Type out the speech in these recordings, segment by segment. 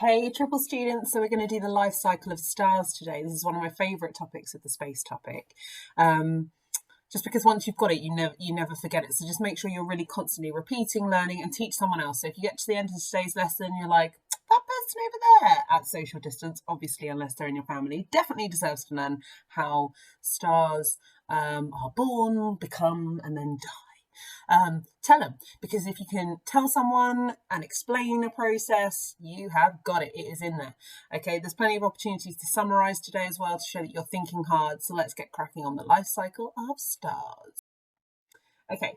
Hey, triple students, so we're going to do the life cycle of stars today. This is one of my favourite topics of the space topic. Just because once you've got it, you never forget it. So just make sure you're really constantly repeating, learning, and teach someone else. So if you get to the end of today's lesson, you're like, that person over there at social distance, obviously, unless they're in your family, definitely deserves to learn how stars are born, become, and then die. Tell them, because if you can tell someone and explain a process, you have got it. It is in there. Okay, there's plenty of opportunities to summarize today as well to show that you're thinking hard. So let's get cracking on the life cycle of stars. Okay,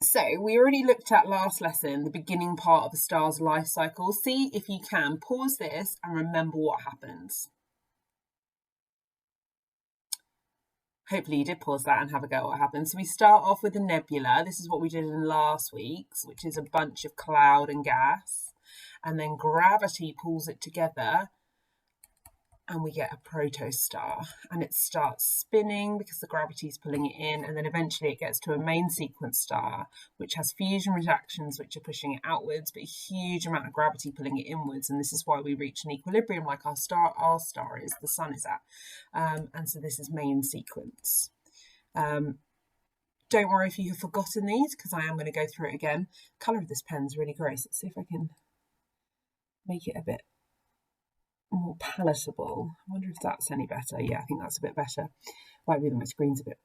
so we already looked at last lesson, the beginning part of a star's life cycle. See if you can pause this and remember what happens. Hopefully you did pause that and have a go at what happens. So we start off with a nebula. This is what we did in last week's, which is a bunch of cloud and gas. And then gravity pulls it together and we get a protostar. And it starts spinning because the gravity is pulling it in. And then eventually it gets to a main sequence star, which has fusion reactions, which are pushing it outwards, but a huge amount of gravity pulling it inwards. And this is why we reach an equilibrium like our star is, the sun is at. And so this is main sequence. Don't worry if you have forgotten these, because I am going to go through it again. The colour of this pen is really gross. Let's see if I can make it a bit more palatable. I wonder if that's any better. Yeah, I think that's a bit better. Might be that my screen's a bit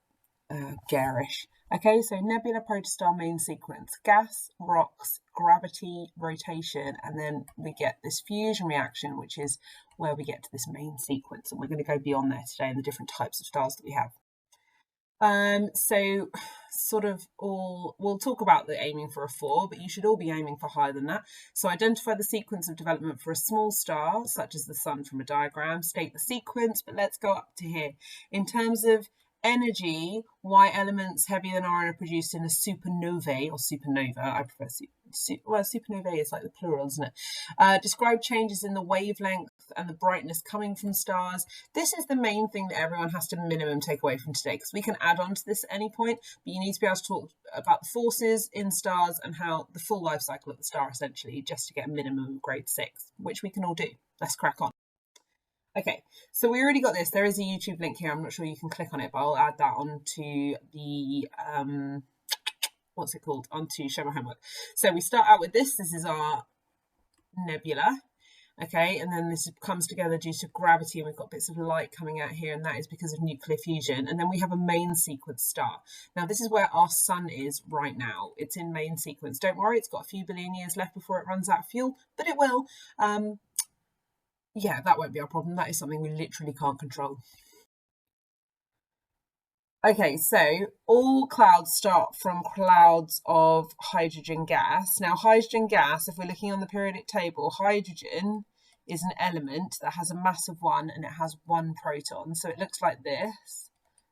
garish. Okay, so nebula, protostar, main sequence, gas, rocks, gravity, rotation, and then we get this fusion reaction, which is where we get to this main sequence. And we're going to go beyond there today and the different types of stars that we have. So we'll talk about the aiming for a 4, but you should all be aiming for higher than that. So identify the sequence of development for a small star, such as the sun from a diagram, state the sequence, but let's go up to here. In terms of energy, white elements heavier than iron are produced in a supernova, or supernova. I prefer supernova is like the plural, isn't it? Describe changes in the wavelength and the brightness coming from stars. This is the main thing that everyone has to minimum take away from today, because we can add on to this at any point, but you need to be able to talk about the forces in stars and how the full life cycle of the star, essentially, just to get a minimum of grade 6, which we can all do. Let's crack on. Okay, so we already got this. There is a YouTube link here. I'm not sure you can click on it, but I'll add that onto the, what's it called? Onto Show My Homework. So we start out with this. This is our nebula. Okay, and then this comes together due to gravity, and we've got bits of light coming out here, and that is because of nuclear fusion. And then we have a main sequence star. Now, this is where our sun is right now. It's in main sequence. Don't worry, it's got a few billion years left before it runs out of fuel, but it will. Yeah, that won't be our problem. That is something we literally can't control. Okay, so all clouds start from clouds of hydrogen gas. Now, hydrogen gas, if we're looking on the periodic table, hydrogen is an element that has a mass of 1 and it has 1 proton. So it looks like this.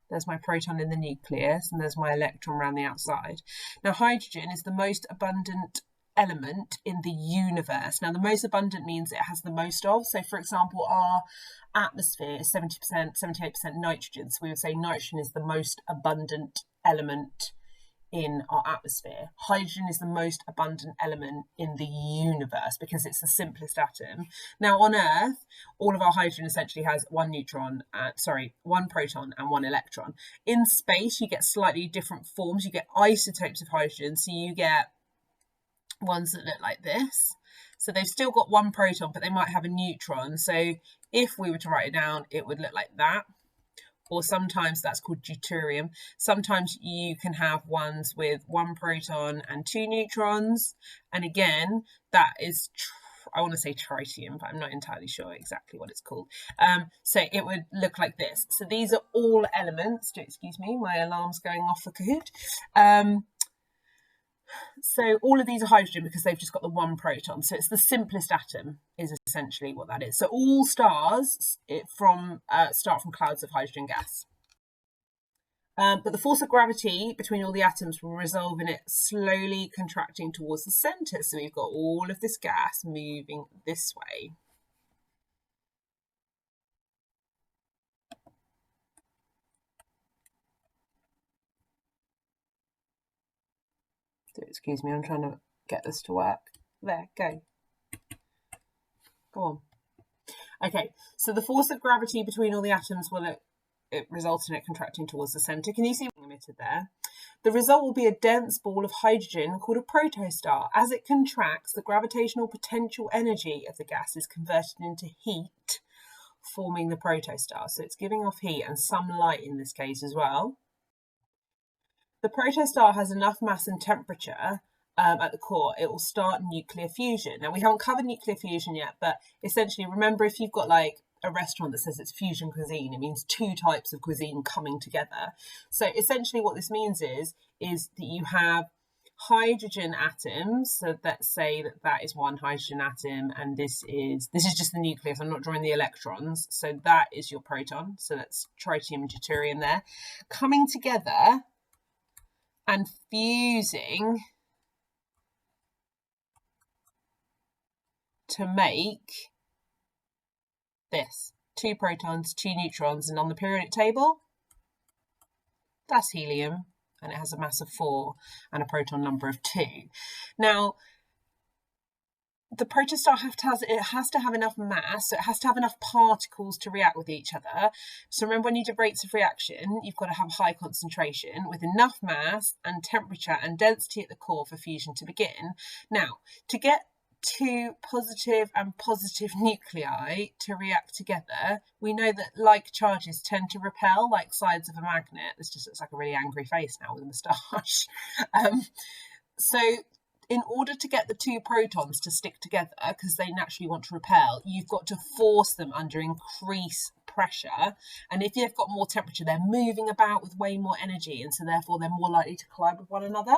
There's my proton in the nucleus and there's my electron around the outside. Now, hydrogen is the most abundant element in the universe. Now, the most abundant means it has the most of. So, for example, our atmosphere is 70%, 78% nitrogen. So we would say nitrogen is the most abundant element in our atmosphere. Hydrogen is the most abundant element in the universe because it's the simplest atom. Now, on Earth, all of our hydrogen essentially has 1 proton and 1 electron. In space, you get slightly different forms. You get isotopes of hydrogen. So you get ones that look like this. So they've still got 1 proton, but they might have a neutron. So if we were to write it down, it would look like that. Or sometimes that's called deuterium. Sometimes you can have ones with 1 proton and 2 neutrons. And again, that is, I want to say tritium, but I'm not entirely sure exactly what it's called. So it would look like this. So these are all elements. Excuse me, my alarm's going off for Kahoot. So all of these are hydrogen because they've just got the 1 proton. So it's the simplest atom is essentially what that is. So all stars start from clouds of hydrogen gas. But the force of gravity between all the atoms will resolve in it slowly contracting towards the centre. So we've got all of this gas moving this way. So excuse me, I'm trying to get this to work. There, go. Go on. Okay, so the force of gravity between all the atoms will it result in it contracting towards the centre. Can you see what's emitted there? The result will be a dense ball of hydrogen called a protostar. As it contracts, the gravitational potential energy of the gas is converted into heat, forming the protostar. So it's giving off heat and some light in this case as well. The protostar has enough mass and temperature at the core, it will start nuclear fusion. Now, we haven't covered nuclear fusion yet, but essentially, remember, if you've got like a restaurant that says it's fusion cuisine, it means two types of cuisine coming together. So essentially what this means is that you have hydrogen atoms. So let's say that is one hydrogen atom, and this is just the nucleus. I'm not drawing the electrons. So that is your proton. So that's tritium and deuterium there, coming together and fusing to make this. 2 protons, 2 neutrons, and on the periodic table, that's helium, and it has a mass of 4 and a proton number of 2. Now, the protostar has to have enough mass, so it has to have enough particles to react with each other. So remember, when you do rates of reaction, you've got to have high concentration with enough mass and temperature and density at the core for fusion to begin. Now, to get 2 positive and positive nuclei to react together, we know that like charges tend to repel like sides of a magnet. This just looks like a really angry face now with a moustache. So in order to get the 2 protons to stick together, because they naturally want to repel, you've got to force them under increased pressure. And if you've got more temperature, they're moving about with way more energy, and so therefore they're more likely to collide with one another.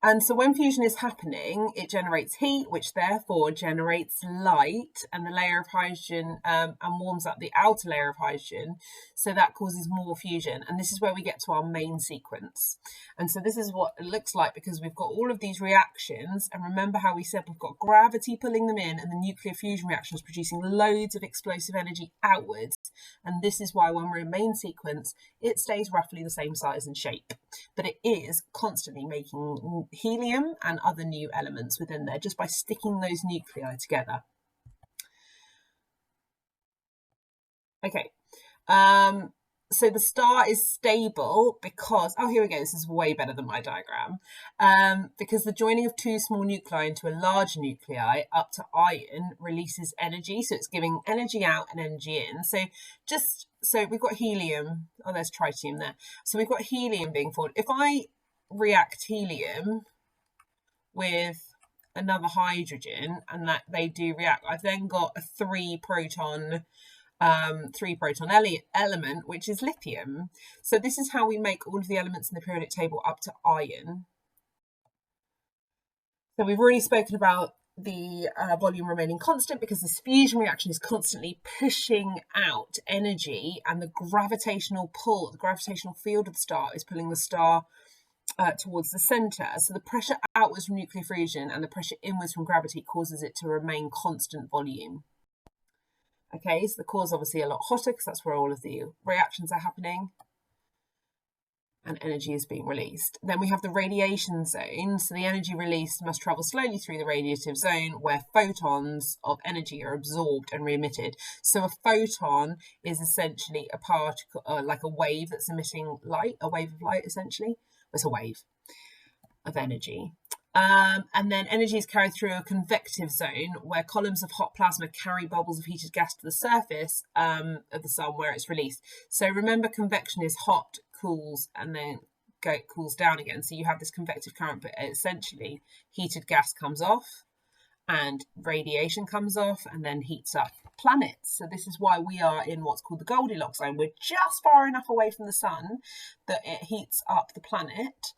And so when fusion is happening, it generates heat, which therefore generates light, and the layer of hydrogen and warms up the outer layer of hydrogen. So that causes more fusion. And this is where we get to our main sequence. And so this is what it looks like, because we've got all of these reactions. And remember how we said we've got gravity pulling them in, and the nuclear fusion reaction is producing loads of explosive energy outwards. And this is why when we're in main sequence, it stays roughly the same size and shape. But it is constantly making helium and other new elements within there just by sticking those nuclei together. Okay, so the star is stable because, oh, here we go, this is way better than my diagram, because the joining of 2 small nuclei into a large nuclei up to iron releases energy, so it's giving energy out and energy in. So we've got helium, oh, there's tritium there. So we've got helium being formed. If I react helium with another hydrogen and that they do react, I've then got a 3 proton element, which is lithium. So this is how we make all of the elements in the periodic table up to iron. So we've already spoken about the volume remaining constant, because this fusion reaction is constantly pushing out energy, and the gravitational pull, the gravitational field of the star is pulling the star towards the centre. So the pressure outwards from nuclear fusion and the pressure inwards from gravity causes it to remain constant volume. Okay, so the core is obviously a lot hotter because that's where all of the reactions are happening and energy is being released. Then we have the radiation zone. So the energy released must travel slowly through the radiative zone, where photons of energy are absorbed and re-emitted. So a photon is essentially a particle, like a wave that's emitting light, a wave of light essentially. It's a wave of energy. And then energy is carried through a convective zone, where columns of hot plasma carry bubbles of heated gas to the surface of the sun, where it's released. So remember, convection is hot, cools, and then cools down again. So you have this convective current, but essentially heated gas comes off and radiation comes off and then heats up planets. So this is why we are in what's called the Goldilocks zone. We're just far enough away from the sun that it heats up the planet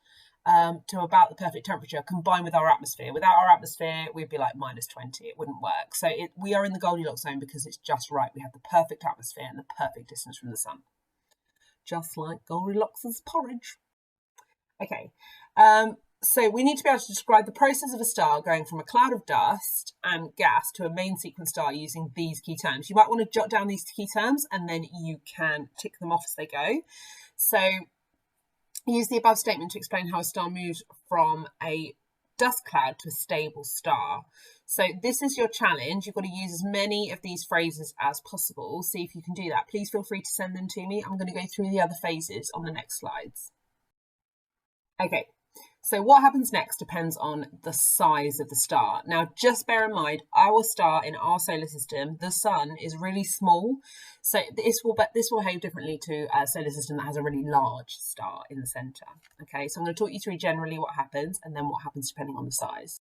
to about the perfect temperature, combined with our atmosphere. Without our atmosphere, we'd be like -20. It wouldn't work. So we are in the Goldilocks zone because it's just right. We have the perfect atmosphere and the perfect distance from the sun. Just like Goldilocks' porridge. Okay, so we need to be able to describe the process of a star going from a cloud of dust and gas to a main sequence star using these key terms. You might want to jot down these key terms and then you can tick them off as they go. So use the above statement to explain how a star moves from a dust cloud to a stable star. So this is your challenge. You've got to use as many of these phrases as possible. See if you can do that. Please feel free to send them to me. I'm going to go through the other phases on the next slides. Okay, so what happens next depends on the size of the star. Now, just bear in mind, our star in our solar system, the sun, is really small. So this will behave differently to a solar system that has a really large star in the centre. Okay, so I'm going to talk you through generally what happens and then what happens depending on the size.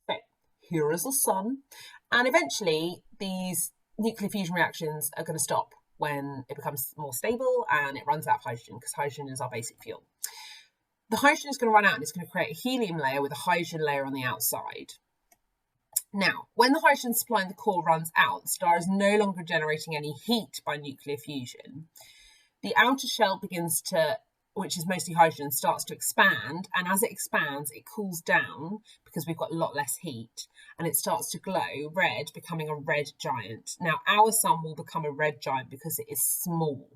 So here is the sun, and eventually these nuclear fusion reactions are going to stop when it becomes more stable and it runs out of hydrogen, because hydrogen is our basic fuel. The hydrogen is going to run out and it's going to create a helium layer with a hydrogen layer on the outside. Now, when the hydrogen supply in the core runs out, the star is no longer generating any heat by nuclear fusion. The outer shell begins to, which is mostly hydrogen, starts to expand, and as it expands, it cools down because we've got a lot less heat, and it starts to glow red, becoming a red giant. Now, our sun will become a red giant because it is small.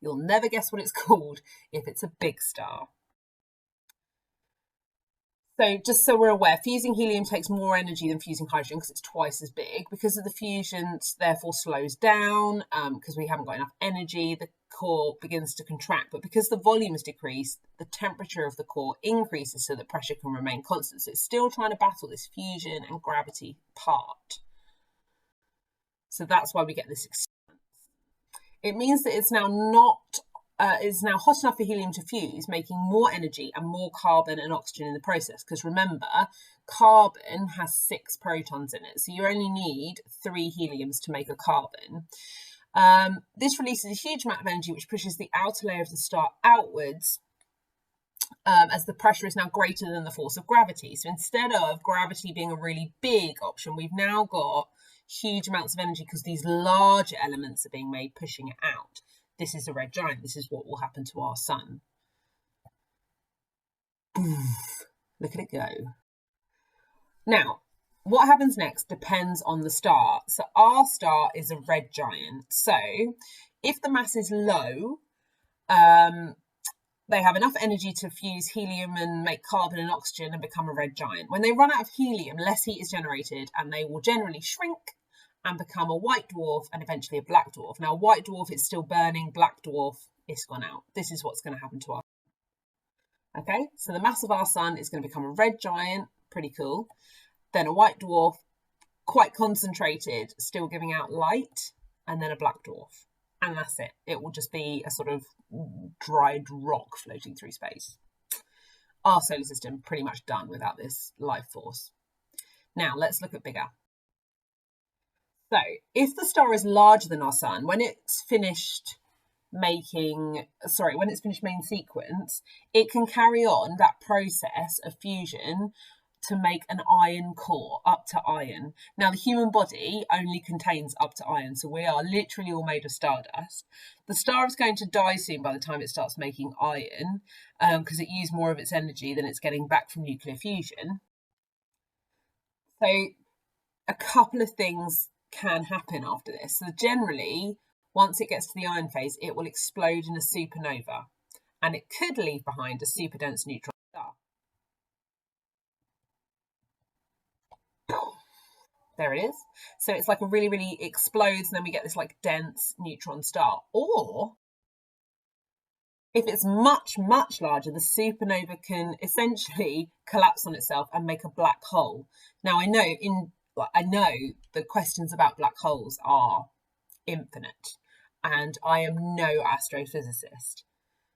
You'll never guess what it's called if it's a big star. So just so we're aware, fusing helium takes more energy than fusing hydrogen because it's twice as big. Because of the fusion, therefore slows down because we haven't got enough energy. The core begins to contract, but because the volume is decreased, the temperature of the core increases so that pressure can remain constant. So it's still trying to battle this fusion and gravity part. So that's why we get this expanse. It means that it's now hot enough for helium to fuse, making more energy and more carbon and oxygen in the process. Because remember, carbon has 6 protons in it, so you only need 3 heliums to make a carbon. This releases a huge amount of energy, which pushes the outer layer of the star outwards, as the pressure is now greater than the force of gravity. So instead of gravity being a really big option, we've now got huge amounts of energy because these larger elements are being made, pushing it out. This is a red giant. This is what will happen to our sun. Look at it go. Now, what happens next depends on the star. So our star is a red giant. So if the mass is low, they have enough energy to fuse helium and make carbon and oxygen and become a red giant. When they run out of helium, less heat is generated and they will generally shrink and become a white dwarf and eventually a black dwarf. Now, white dwarf is still burning, black dwarf, it's gone out. This is what's going to happen to our sun. Okay, so the mass of our sun is going to become a red giant, pretty cool. Then a white dwarf, quite concentrated, still giving out light, and then a black dwarf. And that's it. It will just be a sort of dried rock floating through space. Our solar system pretty much done without this life force. Now, let's look at bigger. So if the star is larger than our sun, when it's finished main sequence, it can carry on that process of fusion to make an iron core, up to iron. Now, the human body only contains up to iron, so we are literally all made of stardust. The star is going to die soon by the time it starts making iron, because it used more of its energy than it's getting back from nuclear fusion. So a couple of things can happen after this. So generally, once it gets to the iron phase, it will explode in a supernova, and it could leave behind a super dense neutron star. There it is. So it's like a really explodes, and then we get this like dense neutron star. Or if it's much larger, the supernova can essentially collapse on itself and make a black hole. Now, I know the questions about black holes are infinite, and I am no astrophysicist.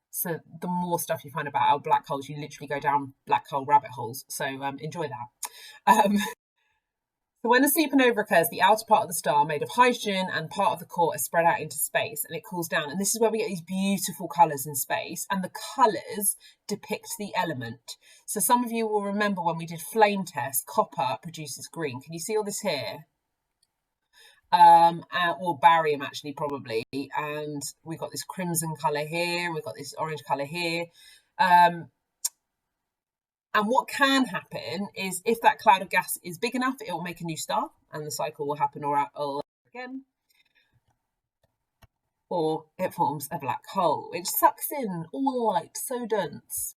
So the more stuff you find about our black holes, you literally go down black hole rabbit holes. So enjoy that. So when a supernova occurs, the outer part of the star made of hydrogen and part of the core is spread out into space, and it cools down. And this is where we get these beautiful colours in space, and the colours depict the element. So some of you will remember when we did flame test, copper produces green. Can you see all this here? Or barium actually, probably. And we've got this crimson colour here, and we've got this orange colour here. And what can happen is if that cloud of gas is big enough, it will make a new star, and the cycle will happen all over again. Or it forms a black hole, which sucks in all light, so dense.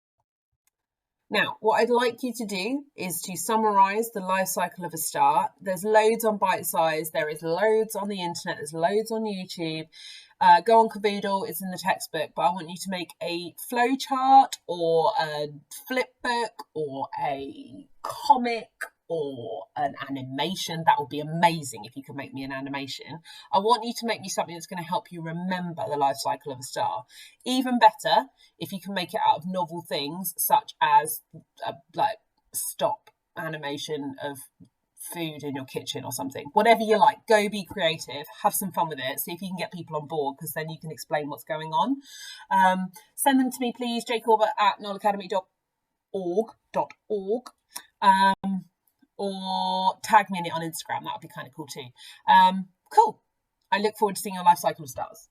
Now, what I'd like you to do is to summarise the life cycle of a star. There's loads on Bite Size, there is loads on the internet, there's loads on YouTube. Go on Caboodle, it's in the textbook, but I want you to make a flow chart or a flip book or a comic or an animation. That would be amazing if you could make me an animation. I want you to make me something that's going to help you remember the life cycle of a star. Even better if you can make it out of novel things, such as like stop animation of food in your kitchen or something. Whatever you like, go be creative, have some fun with it, see if you can get people on board, because then you can explain what's going on. Send them to me, please, jacobert@nullacademy.org. Or tag me in it on Instagram. That would be kind of cool too. Cool. I look forward to seeing your life cycle of stars.